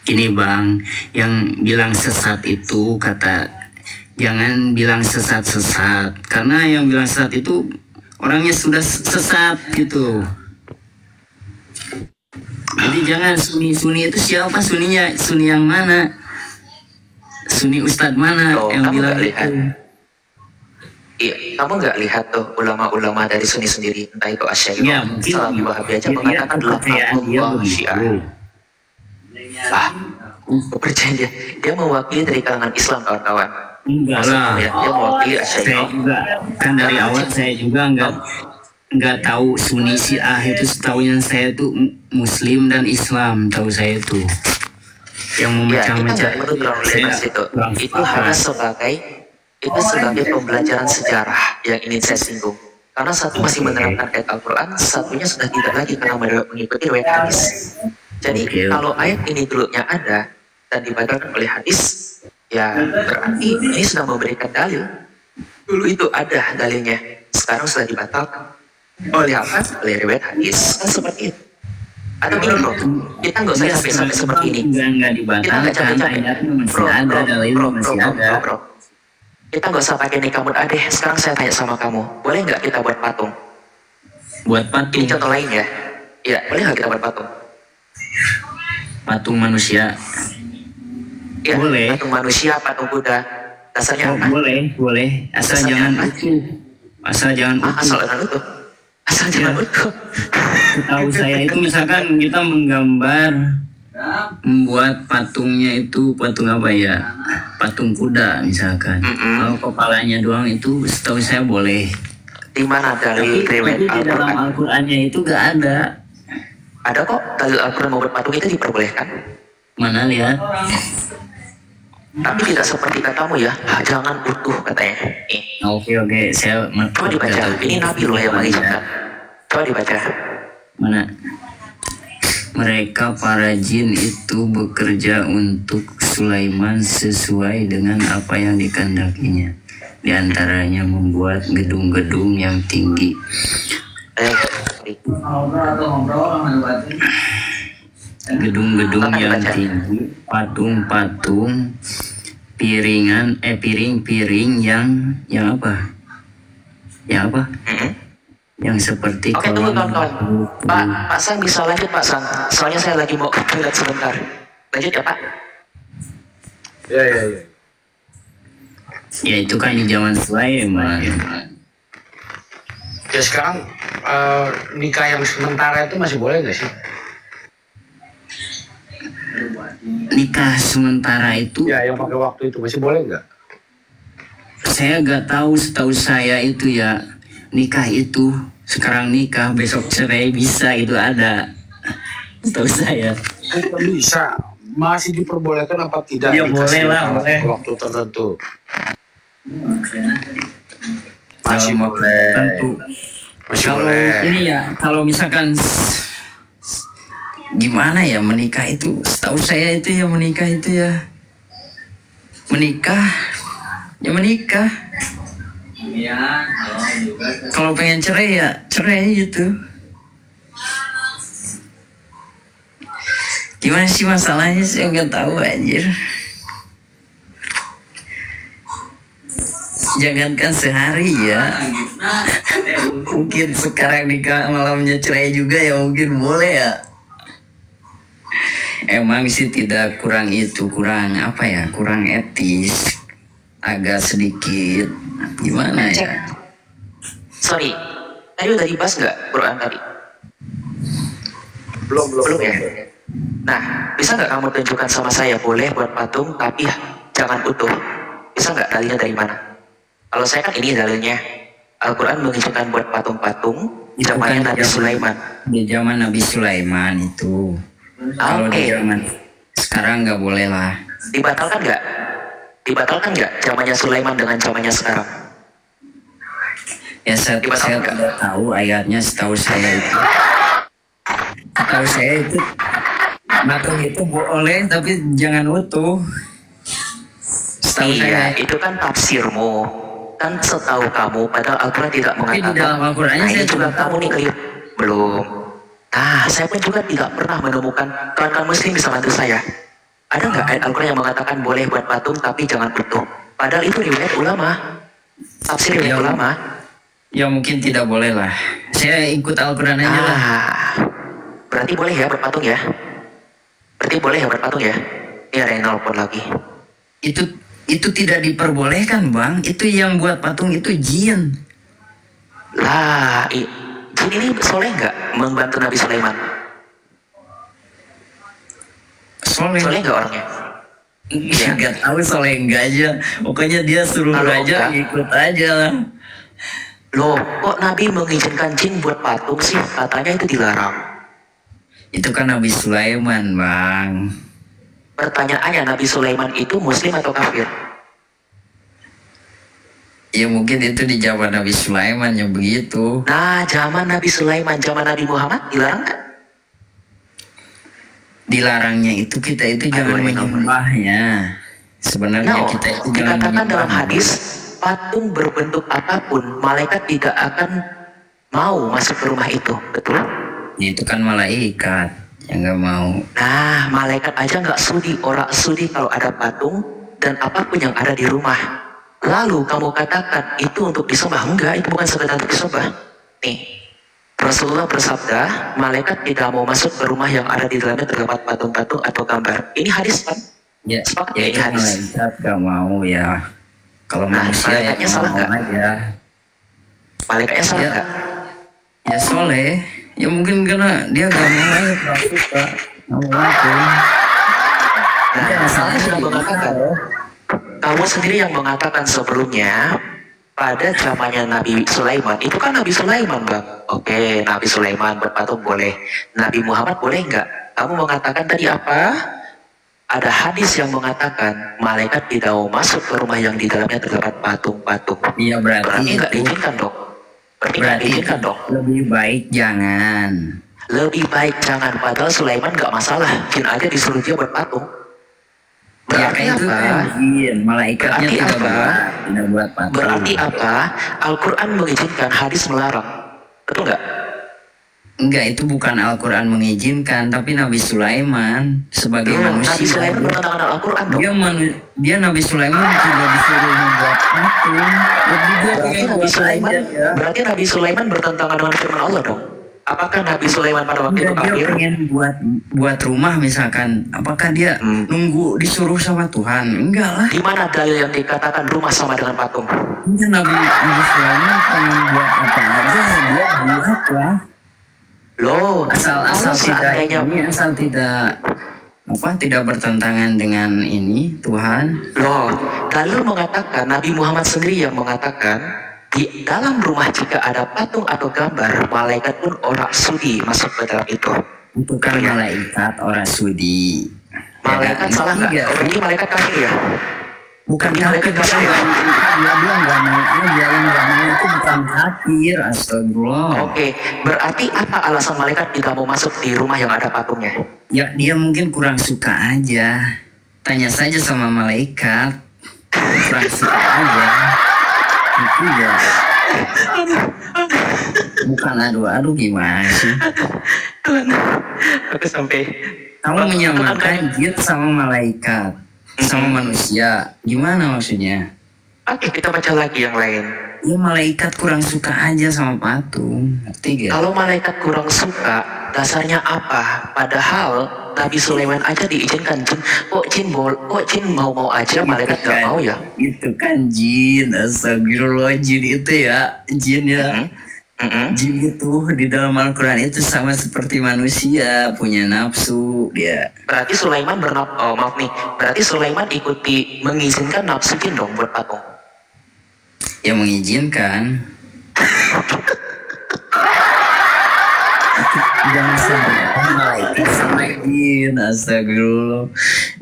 Ini Bang, yang bilang sesat itu jangan bilang sesat-sesat, karena yang bilang sesat itu orangnya sudah sesat gitu. Jadi jangan Suni itu siapa Suninya? Suni yang mana? Suni Ustadz mana yang kamu bilang nggak lihat? itu? Iya, kamu nggak lihat tuh ulama-ulama dari Sunni sendiri, entah itu Asy'ariyah, Ya, mungkin Salafi, Wahabi aja dia mengatakan kepercayaan dia Allah begitu. Syiah. Ah, kepercayaan dia mewakili dari kalangan Islam kawan-kawan. Enggak Maksudnya lah. ya, dia mewakili Saya Asy'ariyah. juga kan dari awal saya juga nggak tahu Sunni Syiah itu, setahunya saya itu Muslim dan Islam, tahu saya itu yang Ya, kita memecah-mecah. nggak perlu terlalu lebar situ. Itu hanya sebagai pembelajaran sejarah yang ingin saya singgung. Karena satu masih menerapkan ayat Al-Quran, satunya sudah tidak lagi karena mengikuti riwayat hadis. Jadi kalau ayat ini dulunya ada dan dibatalkan oleh hadis, ya berarti ini sudah memberikan dalil. Dulu itu ada dalilnya, sekarang sudah dibatalkan. Oleh apa? Oleh riwayat hadis. Kan seperti itu. Atau gini bro, kita nggak usah sampai seperti ini. Enggak Kita nggak dibatalkan, capek-capek. ayatnya masih ada, dalilnya masih ada. Bro. Kita nggak usah pakai nikah mut adeh. Sekarang saya tanya sama kamu, boleh nggak kita buat patung? Buat patung, Ini contoh lain ya. Iya, boleh nggak kita buat patung? patung manusia. Iya, Boleh. patung manusia, patung kuda. Dasarnya Oh, apa? boleh, asal Dasarnya jangan apa? utuh, asal jangan Asal utuh. jangan utuh. Asal jangan utuh. Tahu saya itu misalkan kita menggambar, membuat patungnya itu patung apa ya? Patung kuda misalkan. Kalau kepalanya doang itu setahu saya boleh. Di mana dalil riwayat Tapi di dalam Al-Quran? Al-Qur'annya itu gak ada. Ada kok dalil Al-Quran membuat patung itu diperbolehkan. Mana lihat? Tapi tidak seperti katamu ya, jangan utuh katanya. Oke, saya Coba dibaca, ini Nabi loh yang mengizinkan. Coba dibaca. Mana? Mereka para jin itu bekerja untuk Sulaiman sesuai dengan apa yang dikehendakinya. Di antaranya membuat gedung-gedung yang tinggi. Gedung-gedung yang tinggi, patung-patung, piring-piring yang apa? Yang apa? Yang seperti Oke, tunggu kolam kawan-kawan. Pak Sang bisa lanjut Pak Sang. Soalnya saya lagi mau ke toilet sebentar. Lanjut ya Pak. Ya. ya itu kan di zaman Sulaiman. Ya sekarang nikah yang sementara itu masih boleh nggak sih? Nikah sementara itu Ya, yang pakai waktu itu masih boleh nggak? saya nggak tahu, setahu saya itu ya nikah itu sekarang nikah besok cerai bisa, itu ada, setahu saya. Itu bisa, masih diperbolehkan apa tidak? Ya, boleh Dikasih lah, boleh. waktu tertentu. Masih Dalam waktu boleh. tertentu. Masih Kalau boleh. ini ya, kalau misalkan gimana ya menikah itu, setahu saya itu ya menikah itu ya menikah. Kalau pengen cerai ya cerai gitu. Gimana sih masalahnya, saya nggak tahu anjir. Jangankan sehari ya, mungkin sekarang nikah malamnya cerai juga ya, mungkin boleh ya. Emang sih tidak kurang itu, kurang apa ya, kurang etis, agak sedikit gimana ya. Sorry, tadi udah dibahas nggak Quran tadi? Belum ya? Nah, bisa nggak kamu tunjukkan sama saya, boleh buat patung tapi jangan utuh? Bisa nggak dalilnya dari mana? Kalau saya kan ini dalilnya, Al-Quran menunjukkan buat patung-patung Itu zamannya kan Nabi Sulaiman. Di zaman Nabi Sulaiman itu. Kalau di zaman sekarang nggak boleh lah. Dibatalkan nggak? Dibatalkan nggak zamannya Sulaiman dengan zamannya sekarang? Ya saya Dibatalkan nggak? tidak tahu ayatnya, setahu saya itu. Setahu saya itu patung itu boleh tapi jangan utuh. Setahu saya. Iya, itu kan tafsirmu. Kan setahu kamu, padahal Al-Quran tidak Tapi di mengatakan. dalam Al-Qurannya Nah, ini saya juga tidak kamu nih keliru. Belum. Nah, saya pun juga tidak pernah menemukan, kawan-kawan muslim bisa bantu saya. Ada nggak ayat Al-Quran yang mengatakan boleh buat patung tapi jangan utuh? Padahal itu riwayat ulama. Tafsir riwayat ulama. Ya mungkin tidak boleh lah. Saya ikut Al-Quran aja lah. Berarti boleh ya berpatung ya? Berarti boleh ya berpatung ya? Ini ada yang nelpon lagi. Itu tidak diperbolehkan bang. Itu yang buat patung itu jin. Lah, jin ini soleh nggak membantu Nabi Sulaiman? Soleh nggak orangnya? Ya nggak tahu soleh enggak aja. Pokoknya dia suruh Kalau raja enggak, ikut aja lah. Loh, kok Nabi mengizinkan jin buat patung sih? Katanya itu dilarang. Itu kan Nabi Sulaiman bang. Pertanyaannya, Nabi Sulaiman itu muslim atau kafir? Ya mungkin itu di zaman Nabi Sulaiman yang begitu. Nah, zaman Nabi Sulaiman, zaman Nabi Muhammad dilarang nggak? Dilarangnya itu kita itu jangan menyembahnya. Sebenarnya kita itu jangan dikatakan dalam menyembah. hadis, patung berbentuk apapun, malaikat tidak akan mau masuk ke rumah itu, betul? Itu kan malaikat yang nggak mau. Nah, malaikat aja nggak sudi, orang sudi kalau ada patung dan apapun yang ada di rumah. Lalu kamu katakan itu untuk disembah? Enggak, itu bukan sekedar untuk disembah. Nih, Rasulullah bersabda, malaikat tidak mau masuk ke rumah yang ada di dalamnya terdapat patung-patung atau gambar. Ini hadis kan? Ya, Sepakat ya ini itu hadis. malaikat nggak mau ya. Kalau Nah, manusia ya malaikatnya salah mau nggak? aja. Malaikatnya salah Ya. nggak? Ya soleh. Ya mungkin karena dia gak mau aja nggak suka. Nggak mau patung. Nah, Ya, saya sudah gitu. mengatakan, kamu sendiri yang mengatakan sebelumnya, pada zamannya Nabi Sulaiman, itu kan Nabi Sulaiman bang. Oke, Nabi Sulaiman berpatung boleh. Nabi Muhammad boleh nggak? Kamu mengatakan tadi apa? Ada hadis yang mengatakan malaikat tidak mau masuk ke rumah yang di dalamnya terdapat patung-patung. Iya Berarti berarti nggak itu. diizinkan dong. Berarti nggak Berarti diizinkan dong. lebih baik jangan. Lebih baik jangan. Padahal Sulaiman nggak masalah. Jin aja disuruh dia berpatung. Ya Berarti itu apa? kan jin. Malaikatnya Berarti tidak apa? tidak buat patung. Berarti apa? Al-Quran mengizinkan, hadis melarang. Betul nggak? Enggak, itu bukan Al-Quran mengizinkan, tapi Nabi Sulaiman sebagai Nabi manusia. Sulaiman bertentangan dengan Al-Quran dong. Dia Nabi Sulaiman tidak disuruh membuat patung. Jadi dia Berarti pengen Nabi buat Sulaiman, aja, ya. berarti Nabi Sulaiman bertentangan dengan firman Allah dong. Apakah Nabi Sulaiman pada waktu itu Enggak, dia kafir? pengen buat rumah misalkan. Apakah dia nunggu disuruh sama Tuhan? Enggak lah. Di mana dalil yang dikatakan rumah sama dengan patung? Dia Nabi Sulaiman pengen buat apa aja, dia buat lah. Loh, asal kalau tidak seandainya ini, asal tidak bertentangan dengan ini Tuhan. Loh, dalil mengatakan, Nabi Muhammad sendiri yang mengatakan, di dalam rumah jika ada patung atau gambar, malaikat pun orang sudi masuk ke dalam itu. Itu kan malaikat orang sudi. Malaikat Ya, salah nggak? iya. Berarti malaikat kafir ya? Bukan Ini kafir, malaikat kafir ya? dia bilang nggak mau aja, yang nggak mau itu bukan kafir. Astagfirullah. Oke, berarti apa alasan malaikat tidak mau masuk di rumah yang ada patungnya? Ya dia mungkin kurang suka aja. Tanya saja sama malaikat. Kurang suka aja. Itu ya. Bukan adu-adu gimana sih? Aku sampai Kamu menyamakan jin sama malaikat, sama manusia. Gimana maksudnya? Oke, kita baca lagi yang lain. Ya malaikat kurang suka aja sama patung. Ngerti gak? Kalau malaikat kurang suka, dasarnya apa? Padahal Nabi Sulaiman aja diizinkan jin. Kok jin mau aja, malaikat gak mau ya? Itu kan jin. Astagfirullah, jin itu ya. Jin ya. Jin itu di dalam Al-Quran itu sama seperti manusia, punya nafsu dia. Berarti Sulaiman berarti Sulaiman mengizinkan nafsu jin dong buat patung. Ya mengizinkan. Jangan sampai malaikat sama jin. Astagfirullah.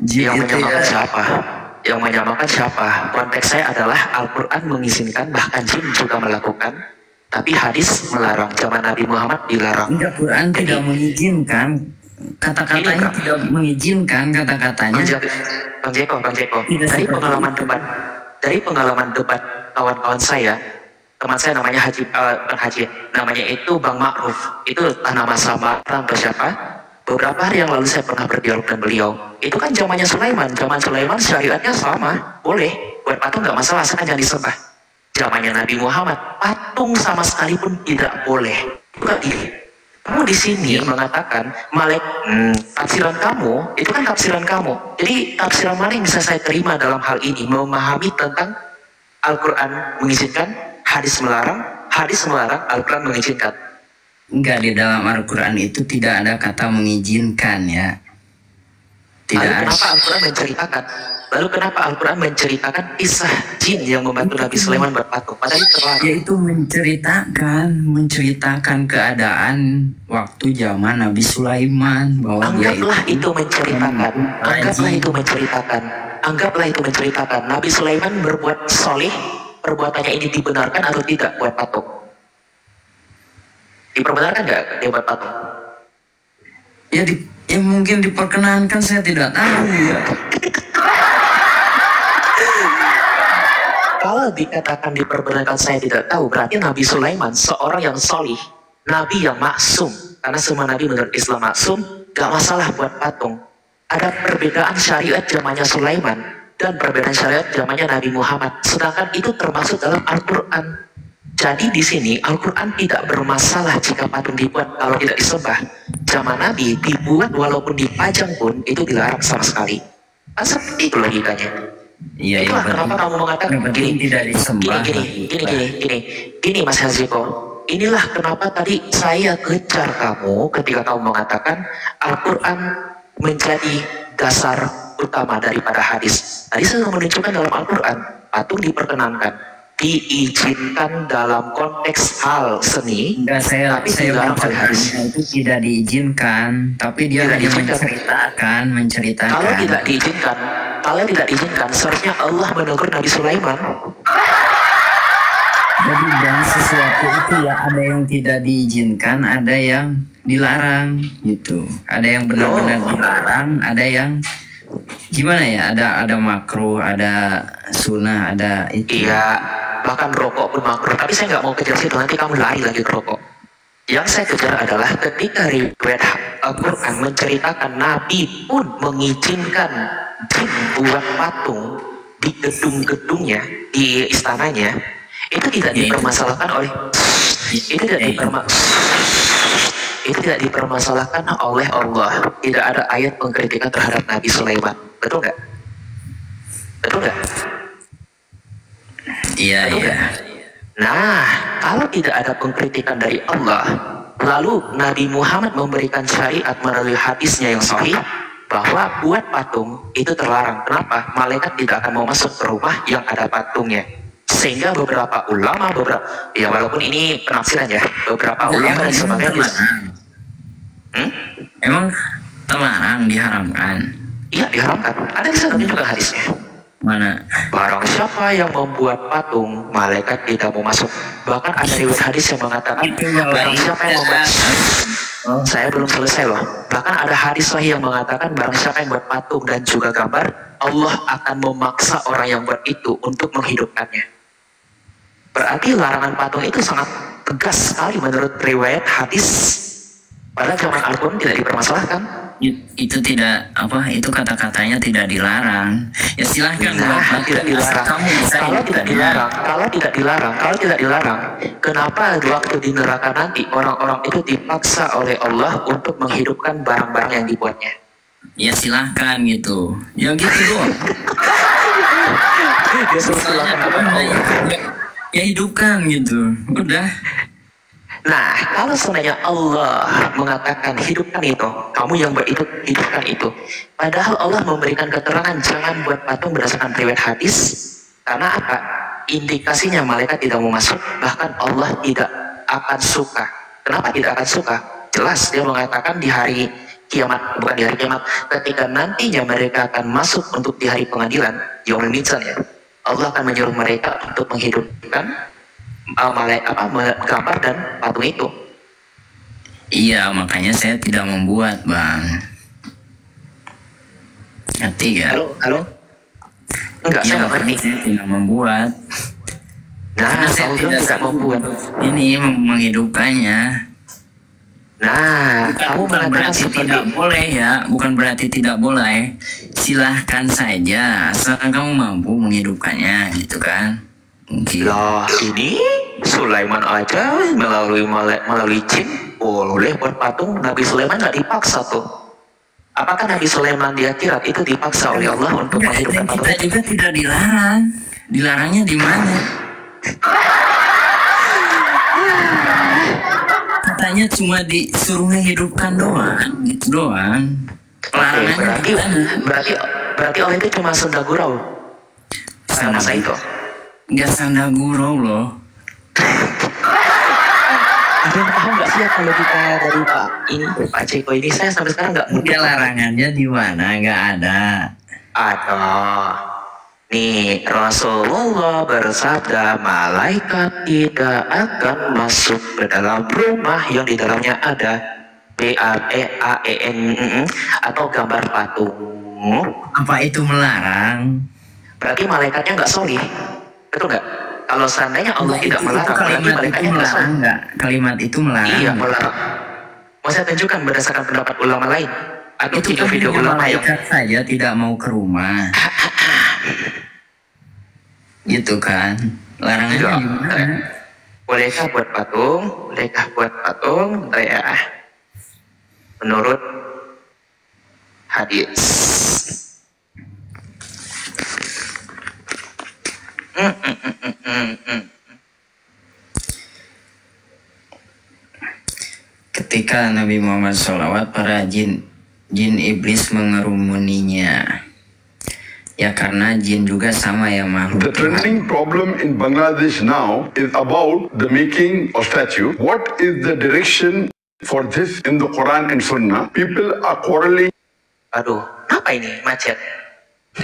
Jin Yang itu menyamakan ya. siapa? Yang menyamakan siapa? Konteks saya adalah Al-Quran mengizinkan, bahkan jin juga melakukan. Tapi hadis melarang, zaman Nabi Muhammad dilarang. Enggak, Quran tidak mengizinkan. Kata-katanya Ini, tidak mengizinkan kata-katanya. Bang Jeko, Tidak dari seperti pengalaman debat kawan-kawan saya, teman saya namanya namanya itu Bang Ma'ruf, itu nama samaran atau siapa? Beberapa hari yang lalu saya pernah berdialog dengan beliau. Itu kan zaman Sulaiman syariatnya sama, boleh buat patung nggak masalah, asalkan jangan disembah. zamannya Nabi Muhammad, patung sama sekali pun tidak boleh. Bukan diri. Kamu di sini mengatakan tafsiran kamu itu kan tafsiran kamu. Jadi tafsiran mana yang bisa saya terima dalam hal ini? Memahami tentang Al-Quran mengizinkan, hadis melarang, Al-Quran mengizinkan. Enggak, di dalam Al-Quran itu tidak ada kata mengizinkan ya. Lalu kenapa Al-Quran menceritakan kisah jin yang membantu Nabi Sulaiman berpatung? Padahal itu terlarang. Yaitu menceritakan keadaan waktu zaman Nabi Sulaiman bahwa Anggaplah itu menceritakan. Nabi Sulaiman berbuat soleh, perbuatannya ini dibenarkan atau tidak buat patung? Diperbenarkan nggak dia buat patung? Ya mungkin diperkenankan, saya tidak tahu ya. Kalau dikatakan diperbenarkan saya tidak tahu, berarti Nabi Sulaiman seorang yang solih, Nabi yang maksum. Karena semua Nabi menurut Islam maksum, gak masalah buat patung. Ada perbedaan syariat zamannya Sulaiman dan perbedaan syariat zamannya Nabi Muhammad. Sedangkan itu termasuk dalam Al-Quran. Jadi di sini Al-Quran tidak bermasalah jika patung dibuat kalau tidak disembah. Zaman Nabi dibuat walaupun dipajang pun itu dilarang sama sekali. Kan seperti itu logikanya. Iya, itulah kenapa kamu mengatakan gini Mas Haziko. Inilah kenapa tadi saya kejar kamu ketika kamu mengatakan Al-Quran menjadi dasar utama daripada hadis. Tadi saya menunjukkan dalam Al-Quran patung diperkenankan, diizinkan dalam konteks hal seni. Enggak, saya itu tidak diizinkan, tapi dia hanya menceritakan. Kalau tidak diizinkan, seharusnya Allah menegur Nabi Sulaiman. Jadi dan sesuatu itu ya ada yang tidak diizinkan, ada yang dilarang gitu. Ada yang benar-benar dilarang, ada yang gimana ya? Ada makruh, ada sunnah, ada itu. Iya, bahkan rokok pun makruh. Tapi saya nggak mau kejar situ, nanti kamu lari lagi ke rokok. Yang saya kejar adalah ketika riwayat Al-Quran menceritakan Nabi pun mengizinkan jin buat patung di gedung-gedungnya, di istananya, itu tidak dipermasalahkan oleh itu tidak dipermasalahkan oleh Allah. Tidak ada ayat pengkritikan terhadap Nabi Sulaiman. Betul nggak? Iya. Nah, kalau tidak ada pengkritikan dari Allah, lalu Nabi Muhammad memberikan syariat melalui hadisnya yang sahih bahwa buat patung itu terlarang. Kenapa? Malaikat tidak akan mau masuk ke rumah yang ada patungnya. Sehingga beberapa ulama, ya walaupun ini penafsiran ya, beberapa ulama dan sebagainya. Emang terlarang, diharamkan? Iya, diharamkan. Ada bisa menunjukkan hadisnya. Mana? Barang siapa yang membuat patung, malaikat tidak mau masuk. Bahkan ada riwayat hadis yang mengatakan barang siapa yang membuat saya belum selesai loh. Bahkan ada hadis sahih yang mengatakan barang siapa yang buat patung dan juga gambar, Allah akan memaksa orang yang buat itu untuk menghidupkannya. Berarti larangan patung itu sangat tegas sekali menurut riwayat hadis. Pada zaman Al-Quran tidak dipermasalahkan. Itu tidak itu kata-katanya tidak dilarang. Ya silahkan. Tidak dilarang. Kalau tidak dilarang, kenapa waktu di neraka nanti orang-orang itu dipaksa oleh Allah untuk menghidupkan barang-barang yang dibuatnya? Ya silahkan gitu. Ya gitu doang. Dia silahkan apa? Ya hidupkan gitu. Udah. Nah, kalau sebenarnya Allah mengatakan hidupkan itu, kamu yang hidupkan itu. Padahal Allah memberikan keterangan jangan buat patung berdasarkan riwayat hadis. Karena apa? Indikasinya malaikat tidak mau masuk, bahkan Allah tidak akan suka. Kenapa tidak akan suka? Jelas dia mengatakan di hari kiamat, bukan di hari kiamat, ketika nantinya mereka akan masuk untuk di hari pengadilan, yaumul mizan ya. Allah akan menyuruh mereka untuk menghidupkan gambar dan patung itu. Iya, makanya saya tidak membuat, Bang. Ngerti ya? Halo? Enggak, saya nggak ngerti. Saya tidak membuat. Nah, saya tidak membuat. Ini menghidupkannya. Nah, kamu bukan berarti tidak boleh ya, bukan berarti tidak boleh. Silahkan saja, asalkan kamu mampu menghidupkannya, gitu kan? Lah ini Sulaiman aja melalui jin boleh buat patung. Nabi Sulaiman nggak dipaksa tuh. Apakah Nabi Sulaiman di akhirat itu dipaksa oleh Allah untuk menghidupkan patung? Kita juga tidak dilarang. Dilarangnya di mana? Katanya cuma disuruh menghidupkan doang, gitu doang. Oke, berarti Allah itu cuma senda gurau pada masa itu. Nggak sanda gurau loh. Ada yang paham nggak sih ya kalau kita dari Pak Ceko ini? Saya sampai sekarang nggak Udah larangannya di mana? Nggak ada. Ada. Nih Rasulullah bersabda, malaikat tidak akan masuk ke dalam rumah yang di dalamnya ada BAEAEN atau gambar patung. Apa itu melarang? Berarti malaikatnya nggak solih, betul nggak? Kalau seandainya Allah tidak melarang, berarti malaikatnya nggak solih. Kalimat itu melarang. Iya, melarang. Mau saya tunjukkan berdasarkan pendapat ulama lain atau Itu kan video-video ulama yang malaikat saja tidak mau ke rumah. Gitu kan? Larangannya gimana? Bolehkah buat patung? Bolehkah buat patung? Ya, menurut hadis. Ketika Nabi Muhammad SAW, para jin iblis mengerumuninya. Ya karena jin juga sama ya makhluk. The trending problem in Bangladesh now is about the making of statue. What is the direction for this in the Quran and Sunnah? People are quarreling. Aduh, apa ini macet?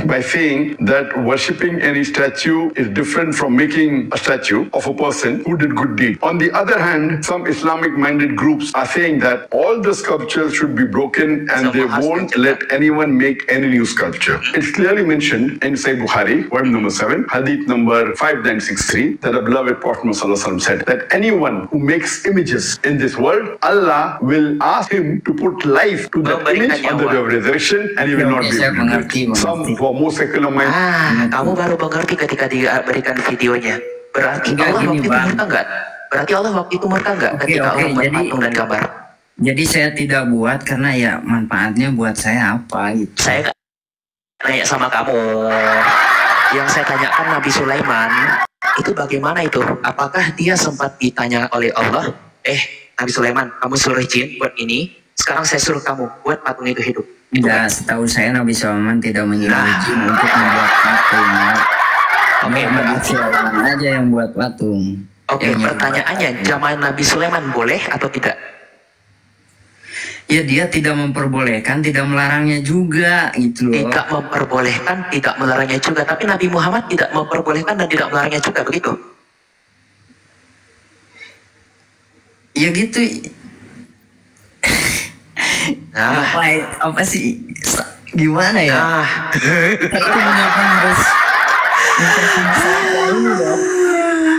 By saying that worshipping any statue is different from making a statue of a person who did good deed. On the other hand, some Islamic-minded groups are saying that all the sculptures should be broken and they won't let anyone make any new sculpture. It's clearly mentioned in Sahih Bukhari, volume number 7, hadith number 5963, that the beloved Prophet Muhammad said that anyone who makes images in this world, Allah will ask him to put life to that image on the day of resurrection and he will not be able to do it. Some for more secular mind. Kamu baru mengerti ketika diberikan videonya. Berarti Enggak, Allah gini, waktu itu Bang. murka nggak? Berarti Allah waktu itu murka nggak ketika Allah buat patung dan gambar? Jadi saya tidak buat karena ya manfaatnya buat saya apa gitu. Saya nggak nanya sama kamu. Yang saya tanyakan Nabi Sulaiman itu bagaimana itu? Apakah dia sempat ditanya oleh Allah? Nabi Sulaiman, kamu suruh jin buat ini. Sekarang saya suruh kamu buat patung itu hidup. Tidak, setahu saya Nabi Sulaiman tidak menyuruh jin untuk membuat patung. Oke, Nabi Sulaiman aja yang buat patung. Oke, pertanyaannya, zaman Nabi Sulaiman boleh atau tidak? Ya dia tidak memperbolehkan, tidak melarangnya juga gitu loh. Tidak memperbolehkan, tidak melarangnya juga. Tapi Nabi Muhammad tidak memperbolehkan dan tidak melarangnya juga, begitu? Ya gitu. Apa sih? Gimana ya? Kita itu mengapa harus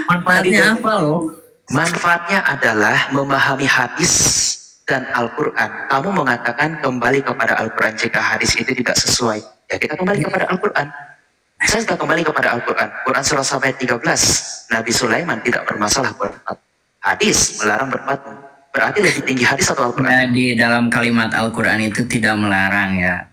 manfaatnya apa loh? Manfaatnya adalah memahami hadis dan Al-Quran. Kamu mengatakan kembali kepada Al-Quran jika hadis itu tidak sesuai. Ya kita kembali kepada Al-Quran. Saya sudah kembali kepada Al-Quran. Quran surah sampai 13. Nabi Sulaiman tidak bermasalah berpatung. Hadis melarang berpatung. Berarti lebih tinggi hadis atau Al-Quran? Nah, di dalam kalimat Al-Quran itu tidak melarang ya.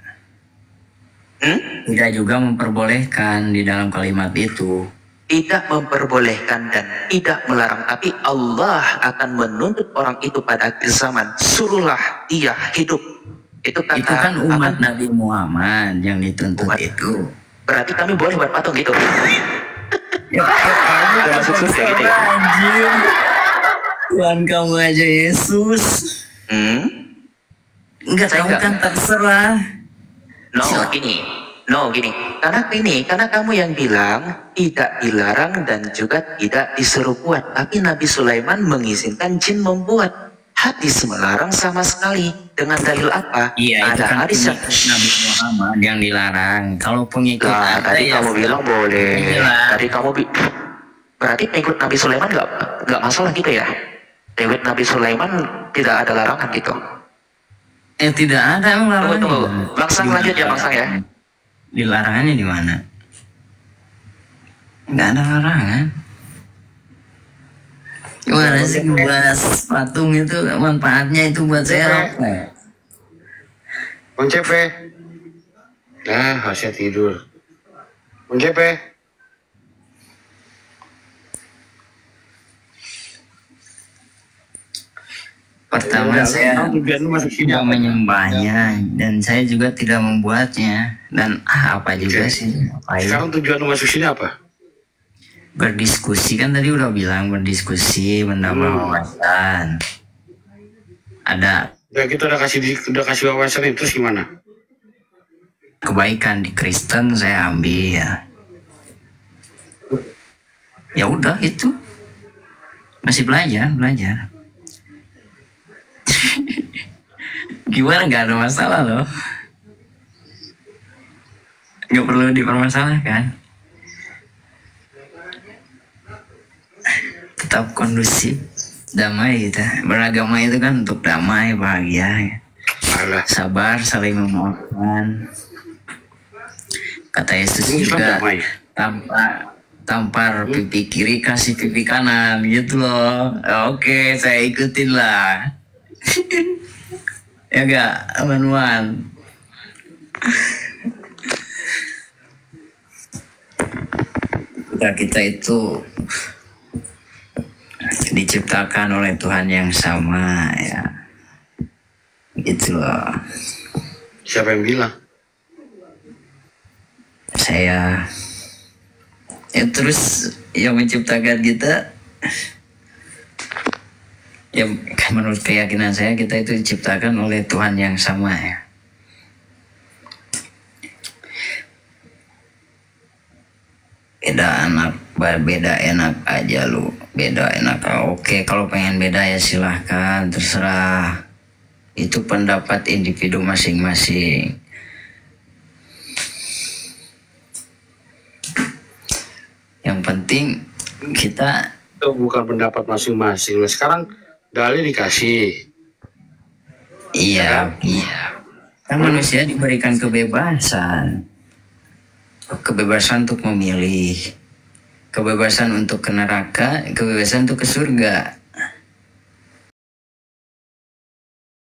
Tidak juga memperbolehkan di dalam kalimat itu. Tidak memperbolehkan dan tidak melarang. Tapi Allah akan menuntut orang itu pada akhir zaman. Suruhlah dia hidup. Itu kan umat Nabi Muhammad yang dituntut itu. Berarti kami boleh buat patung gitu. Ya, Maksud saya gitu ya. Anjir. Tuhan kamu aja Yesus. Enggak tahu kan terserah. Gini. Karena kamu yang bilang tidak dilarang dan juga tidak disuruh buat. Tapi Nabi Sulaiman mengizinkan jin membuat. Hadis melarang sama sekali. Dengan dalil apa? Iya, itu ada kan hadis yang Nabi Muhammad yang dilarang. Kalau pengikut tadi kamu bilang boleh. Tadi kamu berarti pengikut Nabi Sulaiman nggak masalah gitu ya? Pengikut Nabi Sulaiman tidak ada larangan gitu. Tidak ada emang larangan. Tunggu. Bang Sang lanjut ya Bang Sang ya. Dilarangannya di mana? nggak ada larangan. Gimana sih ngebahas patung itu manfaatnya itu buat saya apa ya? Bang Cepe. Nah, Hasya tidur. Bang Cepe. Pertama saya tujuan lu masuk sini tidak apa? menyembahnya dan saya juga tidak membuatnya dan apa juga Oke. sih ngapain? Sekarang tujuan lu masuk sini apa? Berdiskusi kan tadi udah bilang berdiskusi menambah wawasan. Ada Udah kita udah kasih wawasan itu terus gimana? kebaikan di Kristen saya ambil. Ya udah itu masih belajar. Gimana nggak ada masalah loh, nggak perlu dipermasalahkan, tetap kondusif, damai gitu. Beragama itu kan untuk damai, bahagia, Alah. sabar, saling memaafkan. Kata Yesus Ini Islam juga damai. tampar pipi kiri kasih pipi kanan gitu loh. Oke, saya ikutin lah. Ya gak, aman-aman. Kita itu diciptakan oleh Tuhan yang sama ya. Gitu loh. Siapa yang bilang? Saya ya terus yang menciptakan kita ya menurut keyakinan saya kita itu diciptakan oleh Tuhan yang sama ya. Beda enak aja lu, beda enak. Oke, kalau pengen beda ya silahkan, terserah, itu pendapat individu masing-masing. Yang penting kita Itu bukan pendapat masing-masing. Nah, sekarang dalil dikasih. iya kan manusia diberikan kebebasan untuk memilih, kebebasan untuk ke neraka, kebebasan untuk ke surga.